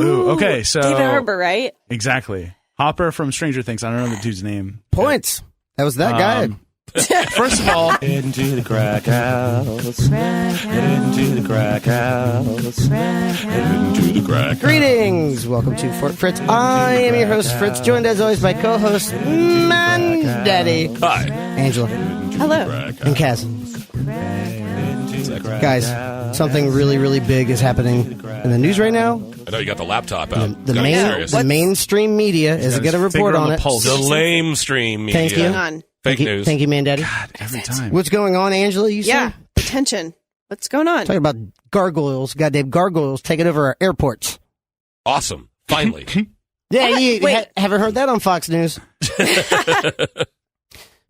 Ooh, okay, so David Harbour, right? Exactly. Hopper from Stranger Things. I don't know the dude's name. Points. That was that guy. First of all, into the crack house. Into the crack house. Into the crack house. Greetings. Welcome to Fort Fritz. I am your host, Fritz, joined as always by co-host Mandaddy. Hi. Angela. Hello. And Kaz. Guys, something really, really big is happening in the news right now. I know you got the laptop out. The mainstream media is going to report on it. The lamestream media. Thank you. Fake news. Thank you, Mandaddy. God, every time. What's going on, Angela? You Yeah. say? Attention. What's going on? Talking about gargoyles, goddamn gargoyles taking over our airports. Awesome. Finally. Yeah, you Wait. haven't heard that on Fox News.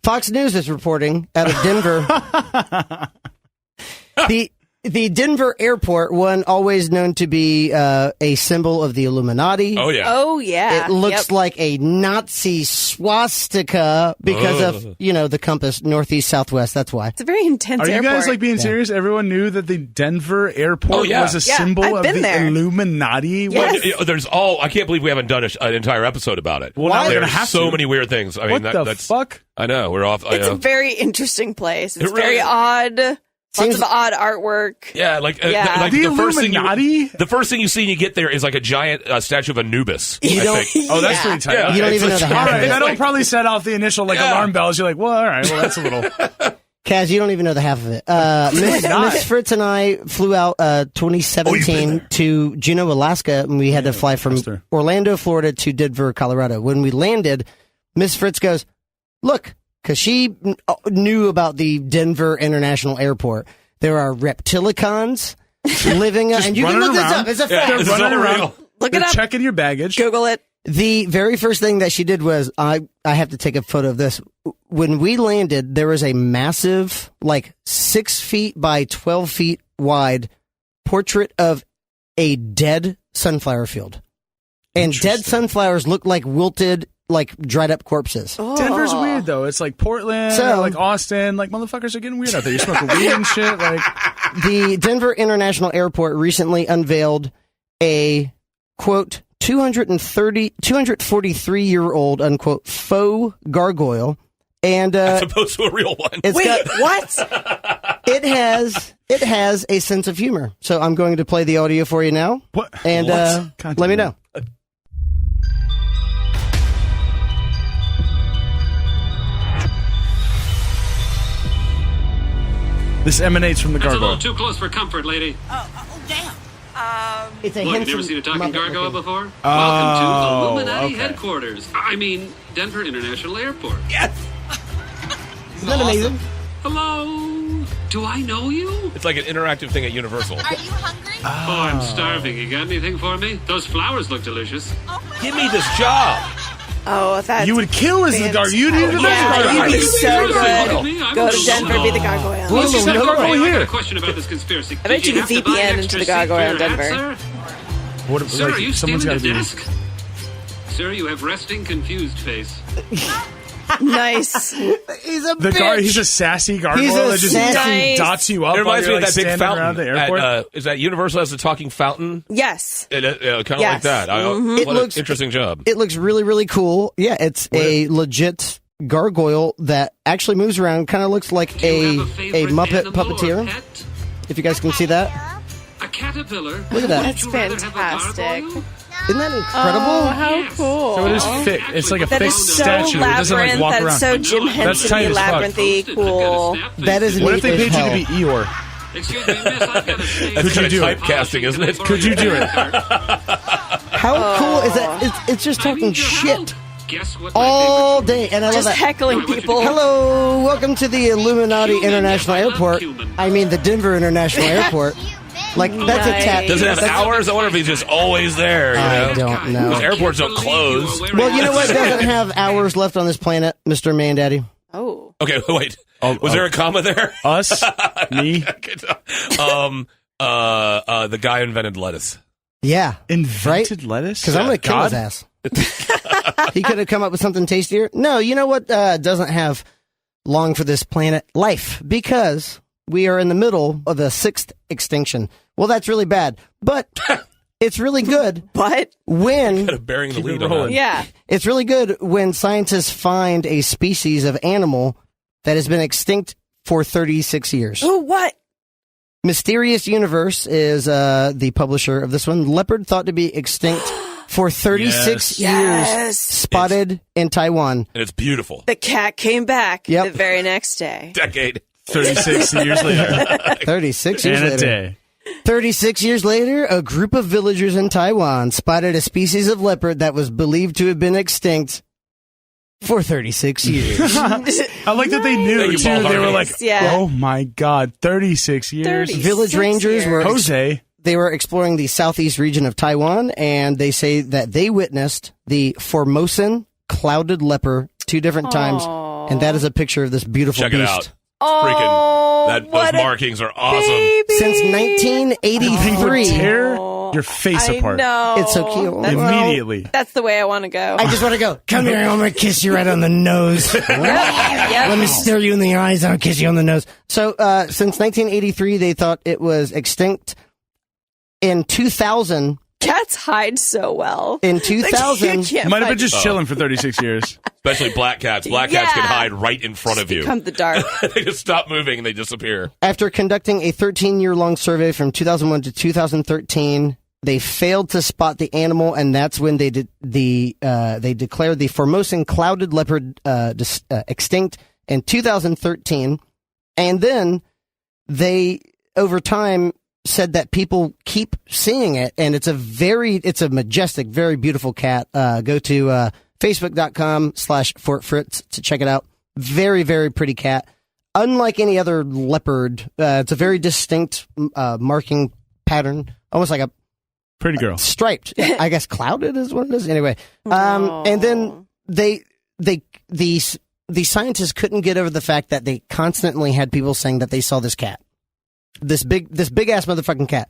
Fox News is reporting out of Denver. The Denver airport, one always known to be a symbol of the Illuminati. Oh, yeah. Oh, yeah. It looks like a Nazi swastika because of, the compass, northeast, southwest. That's why. It's a very intense Are you airport. guys being serious? Everyone knew that the Denver airport was a symbol I've of been the there. Illuminati? Yes. I can't believe we haven't done an entire episode about it. Well, now we're There's gonna have so to. many weird things. I mean, What the that's fuck? I know. We're off. It's a very interesting place. It's It really very is. odd. Seems- Lots of odd artwork. Yeah, like Yeah. The the first thing Illuminati? the first thing you see when you get there is like a giant statue of Anubis. You I don't- think. Oh, that's pretty tight. Yeah. You don't Okay. even know the All half right, of it. that'll probably set off the initial alarm bells. You're like, well, all right, well, that's a little... Kaz, you don't even know the half of it. Miss Fritz and I flew out 2017 to Juneau, Alaska, and we had to fly from Mister. Orlando, Florida to Denver, Colorado. When we landed, Miss Fritz goes, look, because she knew about the Denver International Airport. There are reptilicons living, and you can look this up. It's a fact. They're This is running all around. real. Look They're it up. checking your baggage. Google it. The very first thing that she did was, I have to take a photo of this. When we landed, there was a massive, 6 feet by 12 feet wide portrait of a dead sunflower field. And dead sunflowers look like wilted, dried up corpses. Oh. Denver's weird, though. It's like Portland, So- or like Austin. Motherfuckers are getting weird out there. You're smoking weed and shit. The Denver International Airport recently unveiled a, quote, 243-year-old, unquote, faux gargoyle. And As opposed to a real one. it's Wait, got, what? it has a sense of humor. So I'm going to play the audio for you now. What? And God let me damn know. This emanates from the That's a gargoyle. little too close for comfort, lady. It's a Look, you handsome never seen a talking Muppet gargoyle looking. before? Welcome to Illuminati okay. headquarters. I mean, Denver International Airport. Isn't that amazing? Hello? Do I know you? It's like an interactive thing at Universal. Are you hungry? Oh, I'm starving. You got anything for me? Those flowers look delicious. Give me this job. Oh, that's You would kill as the gargoyle. You need to Yeah, you'd be so Look good. at me, I'm Go to so Denver, be the gargoyle. Well, she's not gargoyle I got here. a question about this conspiracy. I bet Did you have could to buy VPN an into extra the seat gargoyle for in your hat, Denver. sir? What, Sir, are you someone's stealing got a to be. desk? Sir, you have resting, confused face. Nice. He's a He's a sassy gargoyle He's a that just sassy- dots you up. It reminds me while of that you're, big standing around fountain. the airport. Is that Universal has the talking fountain? Yes. Kind of Yes. like that. It What looks- an interesting job. It looks really, really cool. Yeah, it's a legit gargoyle that actually moves around. Kind of looks like Do you a have favorite Muppet animal or puppeteer. pet? If you guys can see that. A caterpillar? Look at that. Would That's you rather have a fantastic. gargoyle? Isn't that incredible? Oh, how Yes. cool. So it is fixed. It's like a That is fixed so statue. It doesn't labyrinth. walk That's around. so Jim That's Henson tight as fuck. labyrinthy cool. That is What if they neat paid as you to hell. be Eeyore? Excuse me, miss, I've got a stage. That's Could you kind of do it? typecasting, isn't it? Could you do it? How cool is that? It's just talking shit Guess what my all favorite day, and I love Just that. heckling people. Hello, welcome to the Illuminati Cumin. International Yes, I love Airport. cumin. I mean, the Denver International Airport. Like, that's a tap. Nice. Does it have That's- hours? I wonder if he's just always there. I don't know. Because airports don't close. Well, you know what doesn't have hours left on this planet, Mr. Mandaddy? Oh. Okay, wait. Was there a comma there? Us? Me? The guy who invented lettuce. Yeah. Invented lettuce? Because I'm going to kill God? his ass. He could have come up with something tastier. No, you know what doesn't have long for this planet? Life. Because we are in the middle of the 6th extinction. Well, that's really bad. But it's really good But when Kind of bearing the Keep it lead on rolling. that. yeah, it's really good when scientists find a species of animal that has been extinct for 36 years. oh what? Mysterious Universe is the publisher of this one. Leopard thought to be extinct for 36 Yes. years, spotted in Taiwan. And it's beautiful. The cat came back Yep. the very next day. Decade. 36 years later. 36 years And a later. day. 36 years later, a group of villagers in Taiwan spotted a species of leopard that was believed to have been extinct for 36 years. I like that they knew, Thank you, too. Paul They were Harvey. like, Yeah. oh my God, 36 years. 36 Village rangers were Jose. They were exploring the southeast region of Taiwan, and they say that they witnessed the Formosan clouded leopard 2 different times, and that is a picture of this beautiful Check it beast. out. Oh, Freaking, what those a markings are awesome. baby. Since They would 1983. tear your face I apart. know. It's so cute. That's, Immediately. that's the way I want to go. I just want to go, come here, I'm going to kiss you right on the nose. Yep. Let me stare you in the eyes, I'll kiss you on the nose. So, since 1983, they thought it was extinct. In 2000, Cats hide so well. in Like, you 2000, can't Might have been find- just chilling for 36 years. Especially black cats. Black cats can Yeah. hide right in front of you. Become the dark. They just stop moving and they disappear. after conducting a 13-year-long survey from 2001 to 2013, they failed to spot the animal, and that's when they did they declared the Formosan clouded leopard extinct in 2013, and then they over time said that people keep seeing it, and it's a majestic, very beautiful cat. Go to facebook.com/Fort Fritz to check it out. Very, very pretty cat. Unlike any other leopard, it's a very distinct marking pattern, almost like a Pretty girl. striped. I guess clouded is what it is. Anyway, and then the scientists couldn't get over the fact that they constantly had people saying that they saw this cat, this big ass motherfucking cat.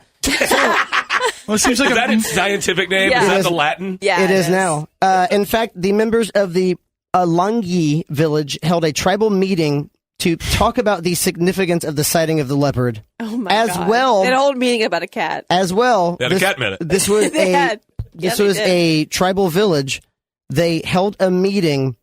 Well, it seems like Is that its scientific name? Yeah. Is that It the is. Latin? Yeah, It is now. In fact, the members of the Alangyi village held a tribal meeting to talk about the significance of the sighting of the leopard. Oh my as God. well- An old meeting about a cat. As well, They had a cat minute. This was They had. this Yeah, was they did. a tribal village. They held a meeting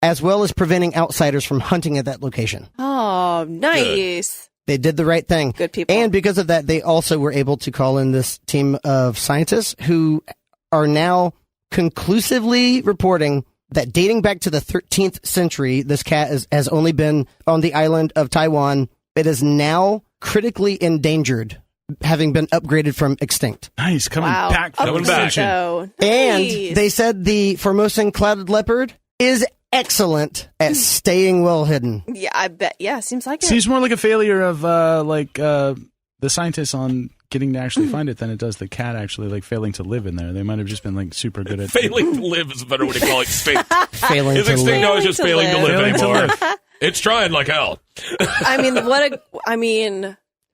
as well as preventing outsiders from hunting at that location. Oh, nice. They did the right thing. Good people. And because of that, they also were able to call in this team of scientists who are now conclusively reporting that dating back to the 13th century, this cat has only been on the island of Taiwan. It is now critically endangered, having been upgraded from extinct. nice. Coming Wow. back from Coming Up back. we go. And Nice. they said the Formosan clouded leopard is excellent at staying well hidden. Yeah, I bet. Yeah, seems like it. Seems more like a failure of the scientists on getting to actually find it than it does the cat actually like failing to live in there. They might have just been like super good at Failing to live is a better way to call it extinct. Failing Is to extinct live. now is just failing to live Failing to anymore. live. It's trying like hell.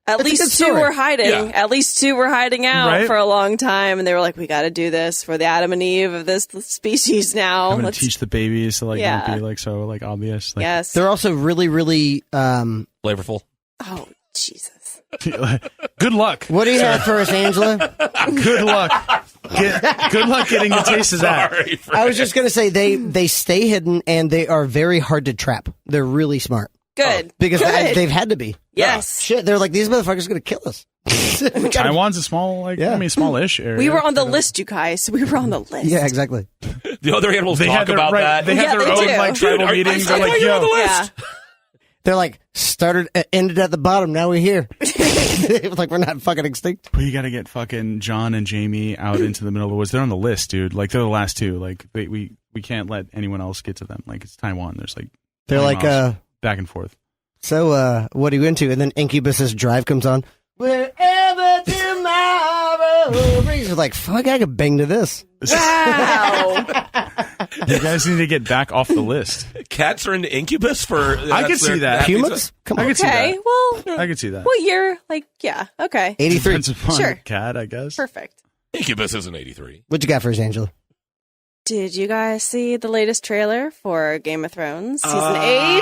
At That's a good least two story. were hiding. Yeah. At least two were hiding out Right. for a long time, and they were like, "We got to do this for the Adam and Eve of this species now." I'm gonna Let's- teach the babies to like Yeah. not be like so like obvious. Like, Yes. They're also really, really. Flavorful. Oh, Jesus. good luck. What do you have for us, Angela? Good luck. Good luck getting the taste of that. Sorry, I was just gonna say they stay hidden and they are very hard to trap. They're really smart Good. because Good. they've had to be. Yes. Shit, they're like these motherfuckers are gonna kill us. We gotta- Taiwan's a small, like Yeah. I mean, smallish area. We were on the list, you guys. We were on the list. yeah, exactly. The other animals They talk had their, about right, that. They had Yeah, their they own do. like tribal Dude, meetings. I They're like, thought you were on the yo, list. Yeah. They're like ended at the bottom. Now we're here. Like we're not fucking extinct. we got to get fucking John and Jamie out into the middle of the woods. They're on the list, dude. Like they're the last two. Like we can't let anyone else get to them. Like it's Taiwan. There's like They're 20 like, miles back and forth. so what are you into? And then Incubus's Drive comes on. Wherever tomorrow brings. You're like, fuck, I could bang to this. Wow. You guys need to get back off the list. Cats are into incubus for. I could see that. Humans? Come I on. could see Okay. that. Well, I could see that. what year? Like, yeah. Okay. 83. Depends upon Sure. cat, I guess. Perfect. Incubus is an 83. What you got for us, Angela? Did you guys see the latest trailer for Game of Thrones season 8?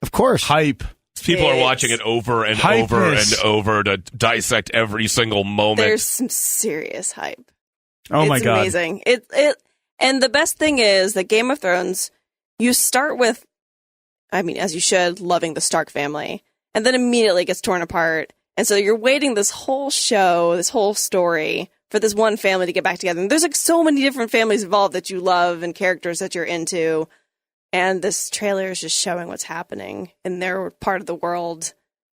Of course. Hype. People are watching it over and over and over to dissect every single moment. There's some serious hype. Oh my God. It's amazing. And the best thing is that Game of Thrones, you start with, I mean, as you should, loving the Stark family, and then immediately gets torn apart. And so you're waiting this whole show, this whole story for this one family to get back together. And there's like so many different families involved that you love and characters that you're into. And this trailer is just showing what's happening in their part of the world.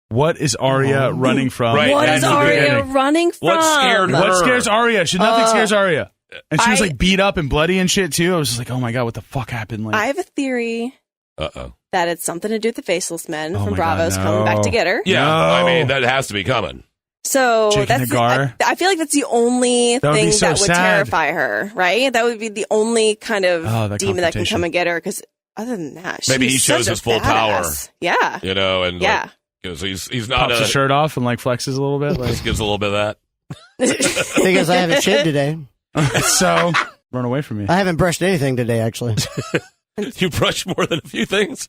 What is Arya running from? Right. What is Arya running from? What scared her? What scares Arya? Nothing scares Arya. And she was like beat up and bloody and shit too. I was just like, oh my God, what the fuck happened? Like, I have a theory that it's something to do with the Faceless Men from my Bravos God, coming back to get her. Yeah, No. I mean, that has to be coming. So Jake that's Nagar. I feel like that's the only That would be thing so that would sad. terrify her, right? That would be the only kind of that demon that can confrontation. come and get her. Because other than that, Maybe she's he shows such a his full power. badass. Yeah, You know, and yeah. because he's not pops the shirt off and like flexes a little bit. Like, just gives a little bit of that. Because I haven't shaved today. so run away from me. I haven't brushed anything today, actually. You brush more than a few things.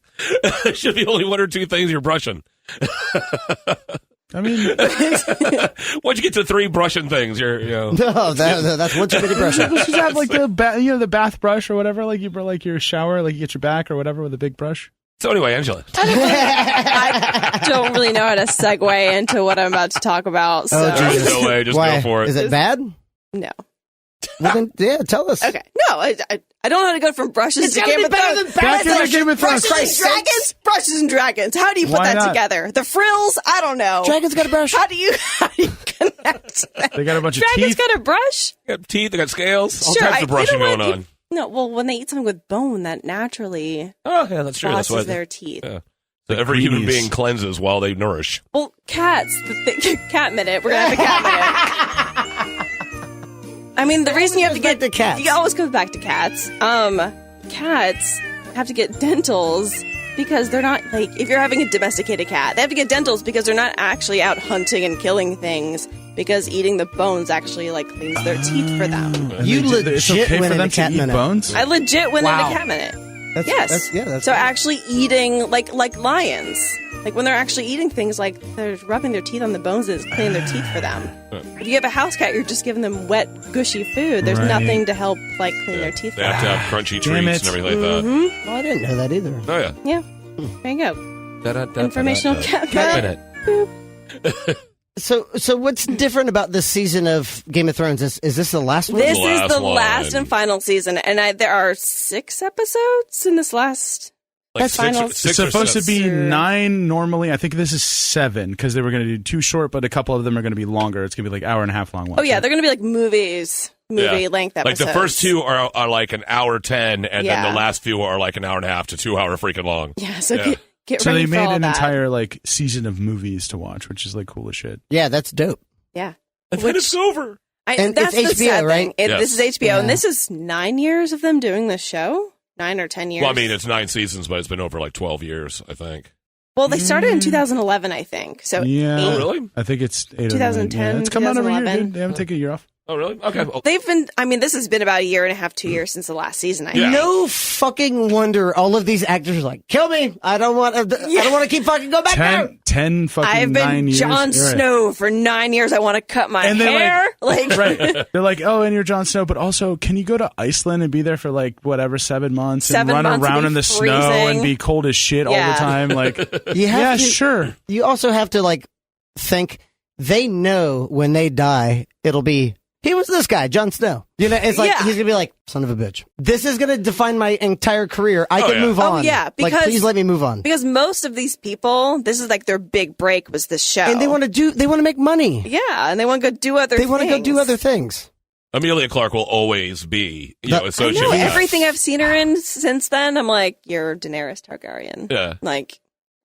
There should be only one or two things you're brushing. I mean, Once you get to 3 brushing things, you're No, that's one too many brushes. you should have like the bath brush or whatever. Like you like your shower, like you get your back or whatever with a big brush. So anyway, Angela. I don't really know how to segue into what I'm about to talk about. So Oh, Jesus. No way, just Why? go for it. Is it bad? no. Well, then, yeah, tell us. Okay, no, I don't know how to go from brushes to Game of Thrones. Back to Game of Thrones. Brushes and dragons. Brushes and dragons. How do you put Why that not? together? The frills. I don't know. Dragon's got a brush. How do you connect that? They got a bunch of Dragon's teeth. got a brush? They got teeth, they got scales, all Sure, types of you brushing know what? going on. No, well, when they eat something with bone, that naturally Oh, yeah, that's true. That's flosses why their teeth. Yeah. So every human greenies. being cleanses while they nourish. Well, cats. Cat minute. We're gonna have a cat minute. I mean, the reason you have to goes get back to cats. It always comes back to cats. Cats have to get dentals because they're not like if you're having a domesticated cat, they have to get dentals because they're not actually out hunting and killing things. Because eating the bones actually like cleans their teeth for them. And You it's legit okay went for them into to cat eat minute. bones. I legit went Wow. into cat minute. That's, Yes. that's so good. actually eating like lions. Like when they're actually eating things like they're rubbing their teeth on the bones and it's cleaning their teeth for them. If you have a house cat, you're just giving them wet, gushy food. There's Right. nothing to help like clean their teeth They for have to them. have crunchy Damn treats it. and everything like that. Oh, I didn't know that either. Oh, yeah. Yeah. There you go. Informational cat minute. So what's different about this season of Game of Thrones? Is this the last one? This The is last the one. last and final season, and there are 6 episodes in this last. Like That's final. It's supposed to be 9 normally. I think this is 7 because they were going to do 2 short, but a couple of them are going to be longer. It's going to be like hour and a half long ones. Oh yeah, they're going to be like movie length Like episodes. the first 2 are like an hour 10, and Yeah. then the last few are like an hour and a half to 2 hour freaking long. Yeah, so Yeah. get So ready they for made all an that. entire like season of movies to watch, which is like cool as shit. Yeah, that's dope. Yeah. And then it's over. And that's it's the HBO, sad right? thing. Yes. This is HBO, Yeah. and this is 9 years of them doing this show. 9 or 10 years. Well, I mean, it's 9 seasons, but it's been over like 12 years, I think. Well, they started in 2011, I think. So Yeah. Oh, really? I think it's 8 2010, or 9. Yeah, it's come out every year, 2011. dude. They haven't taken a year off. Oh, really? Okay. Well, they've been. I mean, this has been about a year and a half, 2 years since the last season. I Yeah. think. No fucking wonder all of these actors are like, kill me. I don't want to keep fucking go back there. 10 fucking I've 9 been years. Jon You're right. Snow for 9 years. I want to cut my And they're hair. Like, Right. They're like, oh, and you're Jon Snow, but also, can you go to Iceland and be there for like whatever 7 months and 7 run months around and be in the snow freezing. and be cold as shit all Yeah. the time? Like, You have yeah, to, sure. You also have to like think they know when they die, it'll be, he was this guy, Jon Snow. You know, it's like, Yeah. he's going to be like, son of a bitch. This is going to define my entire career. I Oh, can yeah. move Oh, on. yeah, like, because- please let me move on. because most of these people, this is like their big break was this show, And they want to make money. Yeah, and they want to go do other. They want to go do other things. Amelia Clarke will always be, you know, I associated No, with us. everything I've seen her in since then, I'm like, you're Daenerys Targaryen. Yeah. Like,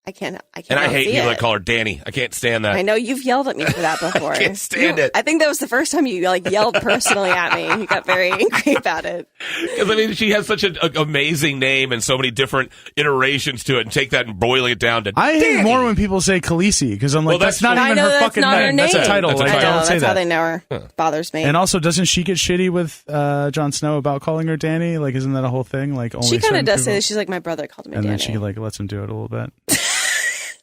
I can't. And I hate see people it. that call her Danny. I can't stand that. I know you've yelled at me for that before. I can't stand it. I think that was the first time you like yelled personally at me. You got very angry about it. Because, I mean, she has such an amazing name and so many different iterations to it, and take that and boiling it down to I hate Danny. more when people say Khaleesi because I'm like, Well, that's that's not I even know her that's fucking not her name. That's a name. title. That's a Like, title. I know, don't say that's how that. they know her. Bothers me. And also, doesn't she get shitty with Jon Snow about calling her Danny? Like, isn't that a whole thing? Like, only she kind certain of does people- say that. She's like, my brother called me and Danny. then she like lets him do it a little bit.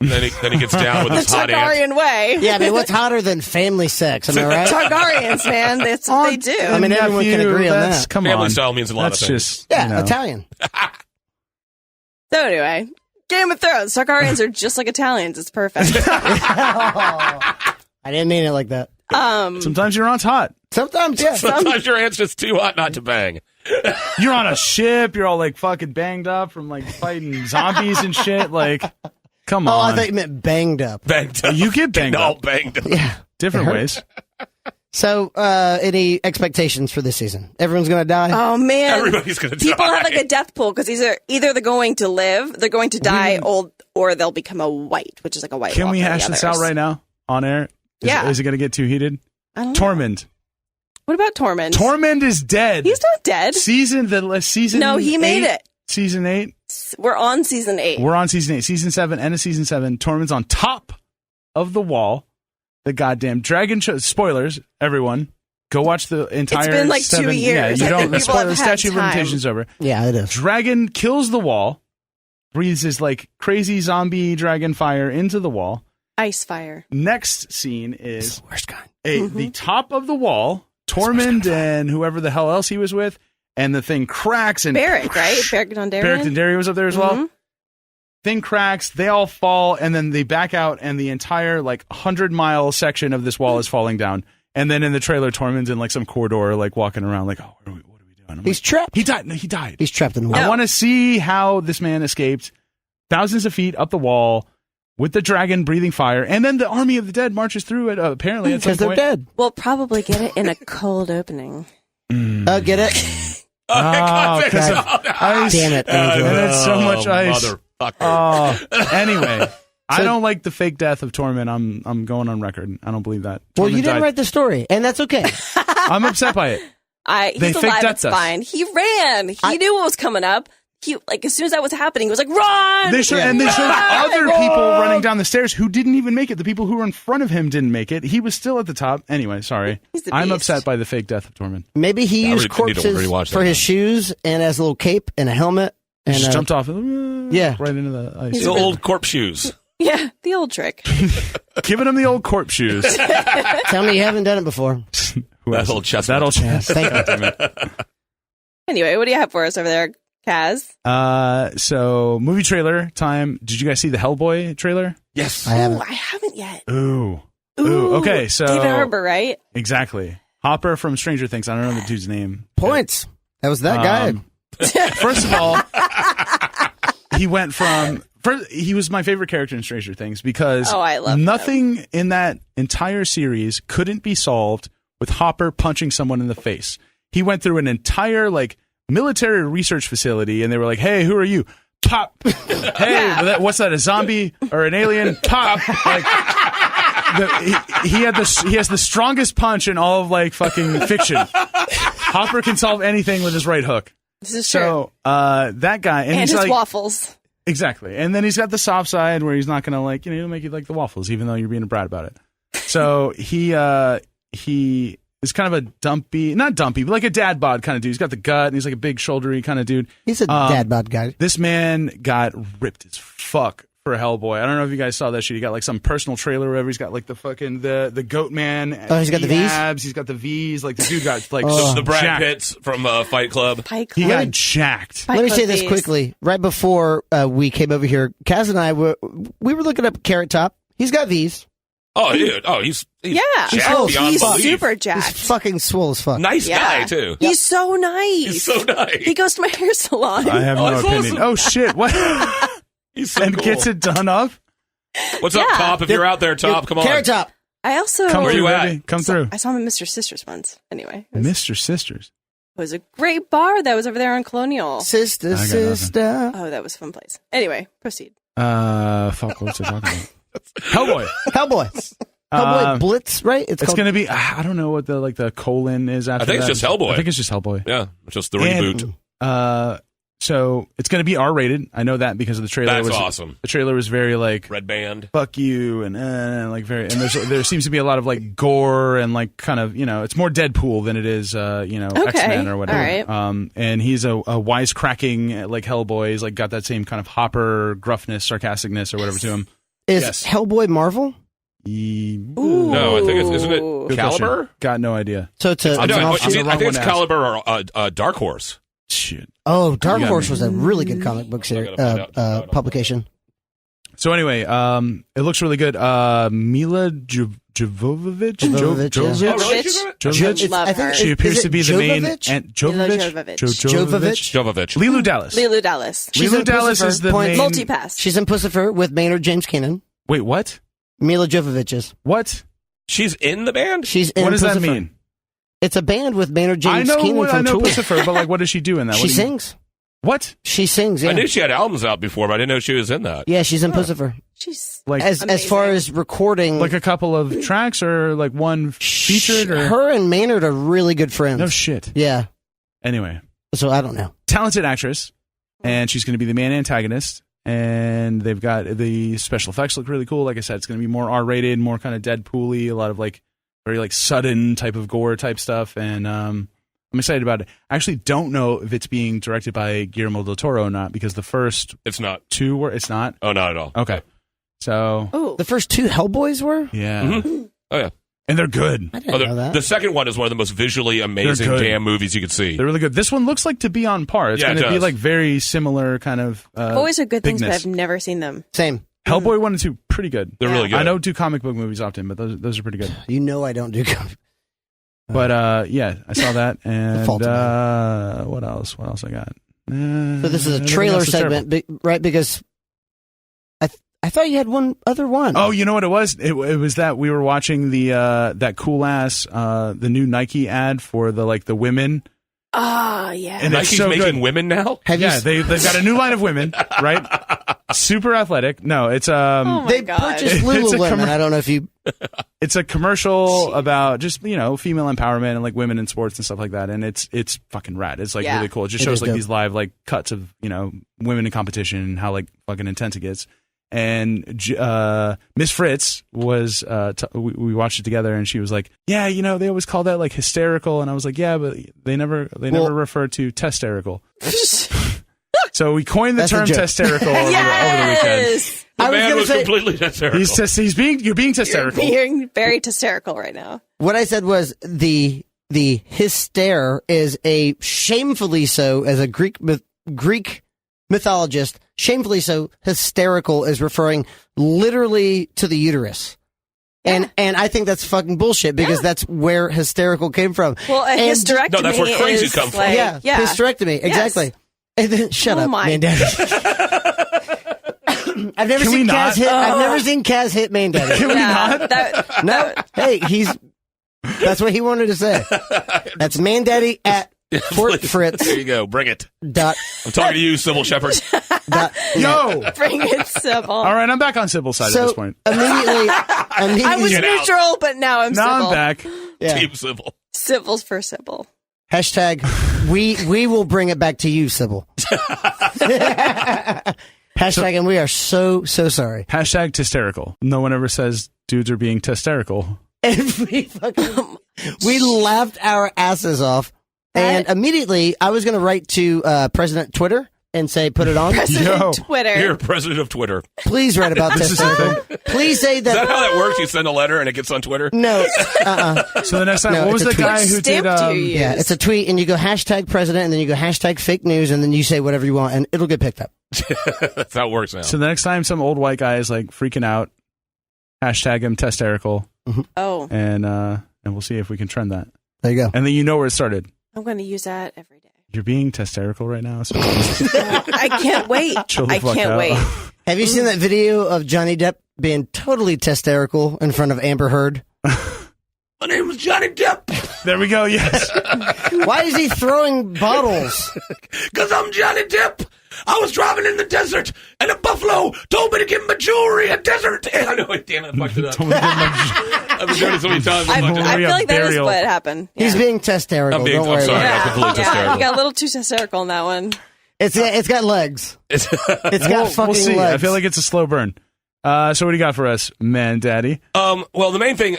Then he gets down with The his hot aunt. Targaryen way. Yeah, I mean, what's hotter than family sex? Am I right? Targaryens, man. That's what they do. I mean, everyone can agree on that. Come Family on. style means a lot That's of things. just Yeah, you know. Italian. So anyway, Game of Thrones. Targaryens are just like Italians. It's perfect. I didn't mean it like that. Sometimes your aunt's hot. Sometimes, yeah. Sometimes your aunt's just too hot not to bang. You're on a ship. You're all like fucking banged up from like fighting zombies and shit. Like, come Oh, on. I thought you meant banged up. Banged up. You get banged all up. banged up. Yeah. Different It ways. So, any expectations for this season? Everyone's going to die? Oh man, Everybody's gonna die. people have like a death pool because either they're going to live, they're going to die old, or they'll become a white, which is like a white. Can we Walker, hash the this out others. right now on air? Yeah. Is it going to get too heated? I don't know. Tormund. What about Tormund? Tormund is dead. He's not dead. Season. No, he made it. Season 8. We're on season 8. We're on season 8. Season 7, end of season 7. Tormund's on top of the wall. The goddamn dragon. Spoilers, everyone. Go watch the entire. It's been like 7. 2 years. Yeah, you I don't. think The people have spoiler had statute of time. limitations over. Yeah, it is. Dragon kills the wall. Breathes his like crazy zombie dragon fire into the wall. Ice fire. Next scene is the worst kind. the top of the wall. Tormund and whoever the hell else he was with, and the thing cracks and Barrack, right? Barrack Dondarrion. Barrack Dondarrion was up there as well. Mhm. Thing cracks, they all fall, and then they back out, and the entire like 100-mile section of this wall is falling down. And then in the trailer, Tormund's in like some corridor, like walking around, like, oh, what are we doing? I'm He's like, trapped. He died. No, he died. He's trapped in the wall. I want to see how this man escaped thousands of feet up the wall with the dragon breathing fire, and then the army of the dead marches through it. Apparently, at some Because they're point. dead. We'll probably get it in a cold opening. Get it? Oh, 'cause of ice. Damn it, And Angela. it's so much ice. Motherfucker. Oh, anyway, I don't like the fake death of Tormund. I'm going on record. I don't believe that. Well, Tormund you didn't died. wite the story, and that's okay. I'm upset by it. They He's fake alive. death It's us. fine. He ran. He knew what was coming up. He like as soon as that was happening, he was like, "Run!" They showed other people running down the stairs who didn't even make it. The people who were in front of him didn't make it. He was still at the top. Anyway, sorry. He's the I'm beast. upset by the fake death of Tormund. Maybe he Yeah, I used really need to corpses rewatch that for his now. shoes and as a little cape and a helmet. And Just jumped off. Yeah. Right into the ice. The old corpse shoes. Yeah, the old trick. Giving him the old corpse shoes. Tell me you haven't done it before. That old chestnut. That old chestnut. Thank you. Anyway, what do you have for us over there, Kaz? So movie trailer time. Did you guys see the Hellboy trailer? Yes. I haven't. Ooh, I haven't yet. Ooh. Ooh, Okay, so David Harbour, right? exactly. Hopper from Stranger Things. I don't know the dude's name. Points. That was that guy. First of all, he went from. He was my favorite character in Stranger Things because I love nothing in that entire series couldn't be solved with Hopper punching someone in the face. He went through an entire like military research facility, and they were like, "Hey, who are you?" Pop. Hey, what's that? A zombie or an alien? Pop. Like he has the strongest punch in all of like fucking fiction. Hopper can solve anything with his right hook. This is true. So that guy, and he's his like, waffles. exactly. And then he's got the soft side where he's not going to like, he'll make you like the waffles, even though you're being a brat about it. So he is kind of a not dumpy, but like a dad bod kind of dude. He's got the gut and he's like a big shouldery kind of dude. He's a dad bod guy. This man got ripped as fuck for Hellboy. I don't know if you guys saw that shit. He got like some personal trailer or whatever. He's got like the fucking the goat man. Oh, he's got the V's? abs. He's got the V's. Like the dude got like The Brad jacked. Pitts from Fight Club. Pike He Club. got jacked. Fight Let me Club say this V's. quickly. Right before we came over here, Kaz and I were looking up Carrot Top. He's got these. Oh, dude. Oh, he's Yeah. jacked Oh, beyond he's belief. super He's jacked. fucking swole as fuck. Nice Yeah. guy too. He's so nice. He's so nice. He goes to my hair salon. I have Oh, no that's opinion. awesome. Oh shit! What? He's so And cool. gets it done up. What's up, Yeah. Top? If you're out there, Top, come on. Carrot Top. I also Come Where through, you at? baby. Come through. I saw him at Mr. Sisters once. Anyway, it Mr. Sisters. was a great bar that was over there on Colonial. Sister, I got sister. Oh, that was a fun place. Anyway, proceed. Fuck. What's it talking about? Hellboy. Hellboy. Hellboy Blitz, right? It's called- gonna be. I don't know what the colon is after. I think it's that. just Hellboy. I think it's just Hellboy. Yeah, it's just the reboot. So it's gonna be R-rated. I know that because of the trailer. That's was awesome. The trailer was very like Red Band. fuck you and like very and there seems to be a lot of like gore and like kind of it's more Deadpool than it is X-Men or whatever. All right. And he's a wisecracking like Hellboy. He's like got that same kind of Hopper gruffness, sarcasticness or whatever to him. Is Yes. Hellboy Marvel? No, I think isn't it Good Caliber? question. Got no idea. So it's a, Oh, it's no, an I offshoot. the wrong think it's one to ask. Caliber or Dark Horse. Shit. Oh, Dark You got Horse me. was a really good comic book I gotta find out. publication. So anyway, it looks really good. Mila Jovovich? Jovovich, yeah. Oh, really? She's in it? Jovovich? Love I think her. She appears Is to it be the main. Jovovich? And Mila Jovovich? Jovovich. Jovovich. Lilu Dallas. Lilu Dallas. She's Lilu in Dallas Pussifer. is the Point. main. Multipass. She's in Pussifer with Maynard James Keenan. Wait, what? Mila Jovovich is. What? She's in the band? She's in What does that Pussifer. mean? It's a band with Maynard James I know Keenan from I know Tool. Pussifer, but like, what does she do in that? She What do you- sings. What? She sings, yeah. I knew she had albums out before, but I didn't know she was in that. Yeah, she's in Pussifer. She's Like, As far amazing. as recording, like a couple of tracks or like one featured or her and Maynard are really good friends. no shit. Yeah. Anyway, So I don't know. talented actress, and she's going to be the main antagonist. And they've got the special effects look really cool. Like I said, it's going to be more R-rated, more kind of Deadpool-y, a lot of like very like sudden type of gore type stuff. And I'm excited about it. I actually don't know if it's being directed by Guillermo del Toro or not because the first It's not. two were. It's not. Oh, not at all. Okay. So Oh, The first two Hellboys were? yeah, Mhm. Oh, yeah. and they're good. I didn't Oh, know that. the second one is one of the most visually amazing They're good. damn movies you could see. They're really good. This one looks like to be on par. It's Yeah, it going to be does. like very similar kind of. I've always heard good things, but bigness. I've never seen them. Same. Hellboy 1 and 2, pretty good. They're really good. I don't do comic book movies often, but those are pretty good. You know I don't do comic. But yeah, I saw that, and fault of what else? What else I got? So this is a Everything trailer else is terrible. segment, right? Because I thought you had one other one. Oh, you know what it was? It was that we were watching the that cool ass the new Nike ad for the women. Ah, yeah. And it's Nike's so making good. women now? Have you? Yeah, they've got a new line of women, right? Super athletic. No, it's oh my They god. purchased It's a Lululemon. I don't know if you. it's a commercial about just female empowerment and like women in sports and stuff like that, and it's fucking rad. It's like Yeah. really cool. It just It shows is like dope. these live like cuts of women in competition and how like fucking intense it gets. And Miss Fritz was we watched it together, and she was like, "Yeah, they always call that like hysterical," and I was like, "Yeah, but they never refer to testerical." So we coined the That's a term joke. testerical over the weekend. Yes. The I was man gonna was say- completely hysterical. You're being testerical. You're very hysterical right now. What I said was the hyster is a shamefully so as a Greek mythologist. Shamefully so, hysterical is referring literally to the uterus. And I think that's fucking bullshit because that's where hysterical came from. Well, a And- hysterectomy No, that's where crazy is come from. like, yeah, hysterectomy, exactly. And then shut Oh up, my Mandaddy. I've never Can we seen Kaz not? hit. I've never seen Kaz hit Mandaddy. Can we Yeah, not? that, No, hey, that's what he wanted to say. That's Mandaddy at Fort Fritz. There you go. Bring it. Dot, I'm talking to you, Sybil Shepherd. dot, Yo. bring it simple. All right, I'm back on Sybil's side at so this point. immediately, I was Get out. neutral, but now I'm Now civil. I'm back. yeah. Team Sybil. Civil's for Sybil. Hashtag we will bring it back to you, Sybil. Hashtag and we are so sorry. Hashtag testerical. No one ever says dudes are being testerical. And we laughed our asses off. And immediately I was going to write to President Twitter and say, put it on. President Yo. Twitter. You're president of Twitter. Please write about This is testerical. Please say Is that that. how that works? You send a letter and it gets on Twitter? No. So the next time, No, what was it's the a guy tweet. who Which did? stamp do you use? Yeah, it's a tweet, and you go hashtag president, and then you go hashtag fake news, and then you say whatever you want, and it'll get picked up. That's how it works now. So the next time some old white guy is like freaking out, hashtag him testerical, Oh, and we'll see if we can trend that. There you go. And then where it started. I'm going to use that every day. You're being testerical right now. So I can't wait. chill the I fuck can't out. wait. Have you seen that video of Johnny Depp being totally testerical in front of Amber Heard? My name is Johnny Depp. There we go. Yes. Why is he throwing bottles? Because I'm Johnny Depp. I was driving in the desert, and a buffalo told me to give him a jewelry, a desert. And I know, damn it, I fucked it up. I've been doing it so many times. I Don't feel worry, like that is burial. what happened. Yeah. He's being testerical. I'm being- Don't I'm worry sorry. about it. I'm completely hysterical. You got a little too hysterical in that one. It's got legs. It's got fucking We'll see. legs. I feel like it's a slow burn. So what do you got for us, Mandaddy? Well, the main thing,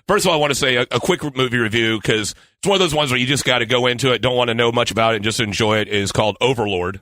first of all, I want to say a quick movie review because it's one of those ones where you just got to go into it, don't want to know much about it, and just enjoy it, is called Overlord.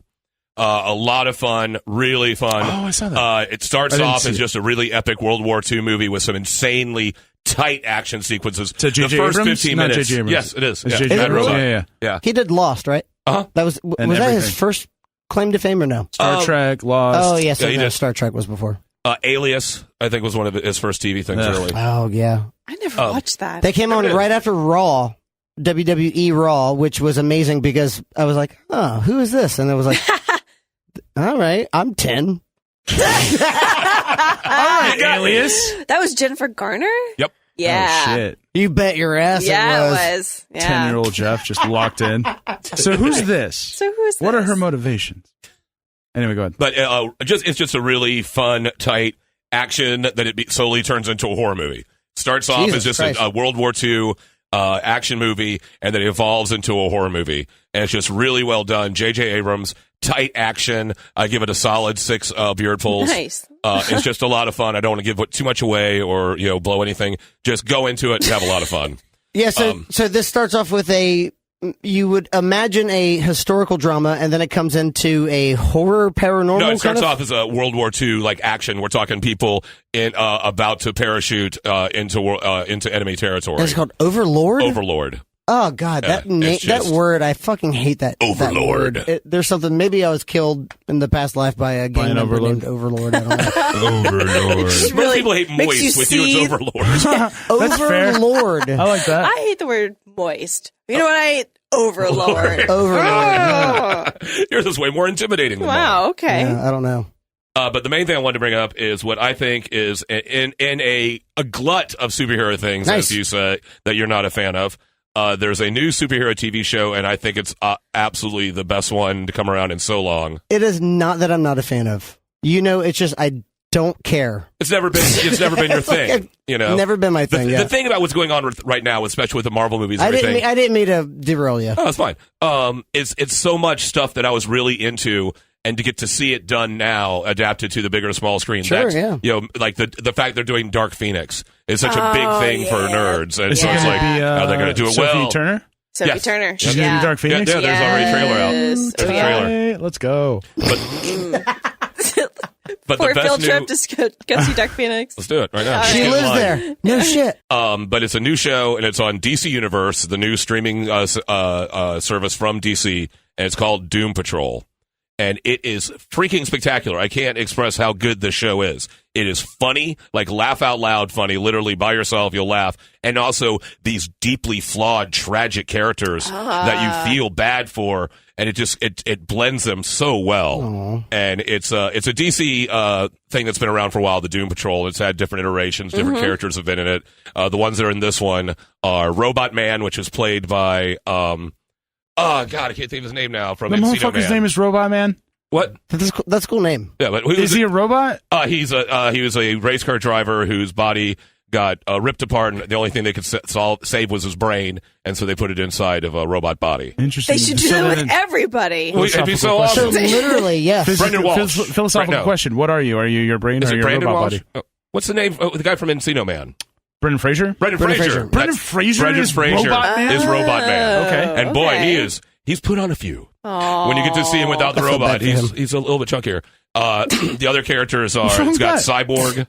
A lot of fun, really fun. Oh, I saw that. It starts I didn't off see as it. just a really epic World War II movie with some insanely tight action sequences. To The J.J. first Abrams? 15 Not minutes. J.J. Abrams. Yes, it is. It's Yeah. J.J. Bad Abrams. Robot. Yeah. He did Lost, right? Uh-huh. That was And that his everything. first claim to fame or no? Star Trek, Lost. Oh yes, Yeah, he did. Star Trek was before. Alias, I think, was one of his first TV things Yeah. early. Oh yeah, I never watched that. they came on right after Raw, WWE Raw, which was amazing because I was like, oh, who is this? And I was like, all right, I'm 10. Alias. That was Jennifer Garner? Yep. Yeah. Oh, shit. You bet your ass Yeah, it was. it was. Yeah. 10-year-old Jeff just locked in. So who's this? So who is this? What are her motivations? Anyway, go ahead. But it's just a really fun, tight action that it slowly turns into a horror movie. Starts off Jesus as just Christ. a World War II action movie, and then it evolves into a horror movie. And it's just really well done. J.J. Abrams, tight action. I give it a solid 6 beardfuls. Nice. It's just a lot of fun. I don't want to give too much away or blow anything. Just go into it and have a lot of fun. Yeah, so this starts off with you would imagine a historical drama, and then it comes into a horror paranormal. No, it starts kind of? off as a World War II like action. We're talking people about to parachute into enemy territory. And it's called Overlord. Overlord. Oh God, Yeah, that it's just- word, I fucking hate that. Overlord. That word. There's something. Maybe I was killed in the past life by a gang an member Overlord? named Overlord. I don't know. Overlord. Most Really people hate makes moist. you With you, see- it's Overlord. That's fair. Overlord. I like that. I hate the word moist. You know what I hate? Overlord. Overlord. Yours is way more intimidating than mine. Wow, okay. Yeah, I don't know. But the main thing I wanted to bring up is what I think is in a glut of superhero things, Nice. as you say, that you're not a fan of. There's a new superhero TV show, and I think it's absolutely the best one to come around in so long. It is not that I'm not a fan of. It's just I don't care. It's never been your thing. Never been my thing. The thing about what's going on right now, especially with the Marvel movies, and I everything. didn't mean to derail you. Oh, that's fine. It's so much stuff that I was really into, and to get to see it done now, adapted to the bigger, small screen. Sure, that's, yeah. like the fact they're doing Dark Phoenix is such a big thing for nerds, and Is so it it's going like, to be how they're going to do it Sophie well. Turner? Sophie Yes. Turner. She's going to be Dark Yeah, Phoenix? there's already a trailer out. Yes. There's a Oh, yeah. trailer. Hey, let's go. But For the a best field new, trip to go see Dark Phoenix. let's do it right now. She Get in lives line. there. No shit. But it's a new show, and it's on DC Universe, the new streaming service from DC, and it's called Doom Patrol. And it is freaking spectacular. I can't express how good this show is. It is funny, like laugh out loud funny, literally by yourself, you'll laugh. And also these deeply flawed, tragic characters that you feel bad for. And it blends them so well. Aww. And it's a DC thing that's been around for a while, the Doom Patrol. It's had different iterations, different characters have been in it. The ones that are in this one are Robot Man, which is played by oh God, I can't think of his name now. From The Encino motherfucker's Man. name is Robot Man? What? That's a cool name. Yeah, but Is he a robot? he was a race car driver whose body got ripped apart, and the only thing they could save was his brain, and so they put it inside of a robot body. Interesting. They should do So that then- with everybody. Well, it'd be so Philosophical So awesome. literally, yes. Brendan Walsh. Philosophical Right now. question. What are you? Are you your brain Is or it your Brandon robot Walsh? body? What's the name? Oh, the guy from Encino Man. Brendan Fraser? Brendan Brendan Fraser. Fraser. Brendan That's- Fraser Brendan is Fraser Robot Man? is Robot Man. Okay. And boy, Okay. he's put on a few. Aww. When you get to see him without the I feel robot, bad for him. he's a little bit chunkier. The other characters are, wrong it's got with that? Cyborg.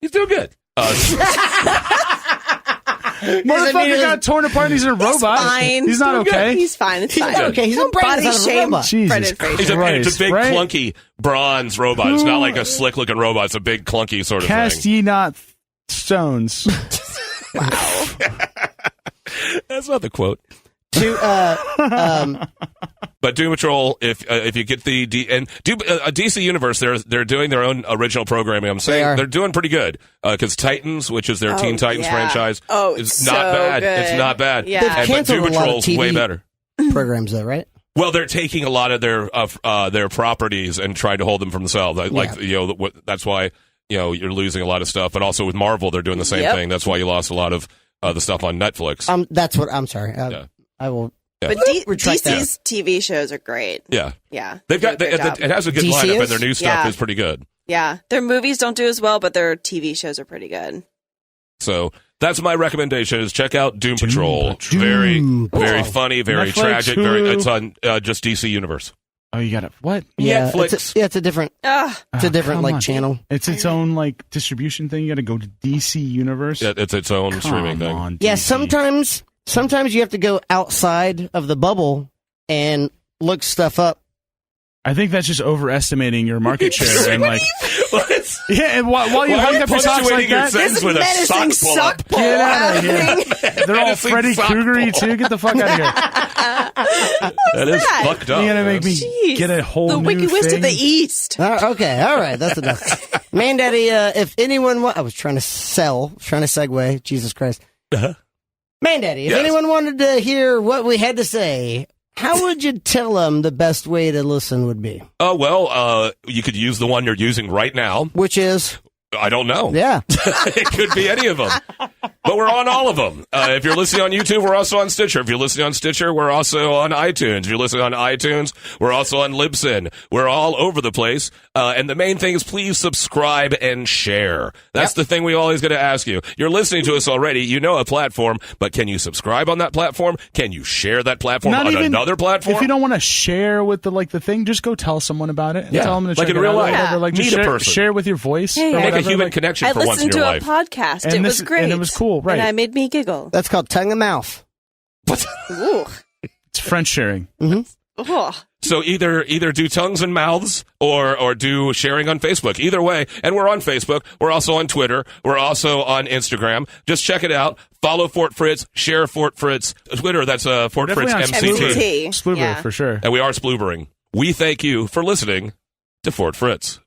He's doing good. Motherfucker got torn apart and he's a robot. He's fine. He's not okay. He's fine. It's fine. Okay, he's a Don't brain body inside of a shame robot. Jesus Brendan Fraser. It's a Christ, big, right? clunky bronze robot. It's not like a slick-looking robot. It's a big, clunky sort of Cast thing. ye not stones. That's not the quote. To But Doom Patrol, if you get the DC Universe, they're doing their own original programming. I'm saying They are. they're doing pretty good because Titans, which is their Teen Titans yeah. franchise, Oh, is it's not so bad. good. It's not bad. Yeah. They've But canceled Doom a lot of Patrol's TV way better. programs, though, right? Well, they're taking a lot of their properties and trying to hold them for themselves. That's why you're losing a lot of stuff. But also with Marvel, they're doing the same Yep. thing. That's why you lost a lot of the stuff on Netflix. That's what I'm sorry. Yeah. I will. Yeah. But Retract that. DC's TV shows are great. Yeah, Yeah. they've got They do a good job. it has a good DC lineup, is? and their new stuff Yeah. is pretty good. Yeah. Their movies don't do as well, but their TV shows are pretty good. So that's my recommendation: is check out Doom Patrol. Patrol. Very, Doom very Patrol. funny, very Netflix, tragic. Hulu. It's on just DC Universe. Oh, you got it. What? Yeah, Netflix. It's a different. It's a different come on. channel. It's its own distribution thing. You got to go to DC Universe. Yeah, it's its own streaming thing. On, Yeah, DC. sometimes you have to go outside of the bubble and look stuff up. I think that's just overestimating your market share. And What? yeah, and while you hung up your socks like your that, sentence with a sock pull up? get out of here. They're all Menacing Freddy sock Kruegery pull. too. Get the fuck out of here. That is fucked up. You're gonna make me Jeez. get a whole The new Wiki Wist thing. of the East. Okay, all right, that's enough. Mandaddy, if anyone I was trying to segue, Jesus Christ. Mandaddy, if Yes. anyone wanted to hear what we had to say, how would you tell them the best way to listen would be? Oh, well, you could use the one you're using right now. Which is, I don't know. yeah. It could be any of them. But we're on all of them. If you're listening on YouTube, we're also on Stitcher. If you're listening on Stitcher, we're also on iTunes. If you're listening on iTunes, we're also on Libsyn. We're all over the place. And the main thing is please subscribe and share. That's the thing we always got to ask you. You're listening to us already. You know a platform, but can you subscribe on that platform? Can you share that platform Not on even- another platform? If you don't want to share with the thing, just go tell someone about it. And Yeah, tell them to like check in it real out or life. whatever. Like, just Meet a share, person. share with your voice. Hey, or Make a whatever. human Like, connection I for once in listened your to a life. podcast. And It this- was great. and it was cool, right. And it made me giggle. That's called tongue and mouth. Ooh. It's French sharing. Ugh. So either do tongues and mouths or do sharing on Facebook. Either way, and we're on Facebook. We're also on Twitter. We're also on Instagram. Just check it out. Follow Fort Fritz. Share Fort Fritz. Twitter, that's Fort Fritz Definitely on MCT. MCT. Spluber Yeah. for sure. And we are sploobering. We thank you for listening to Fort Fritz.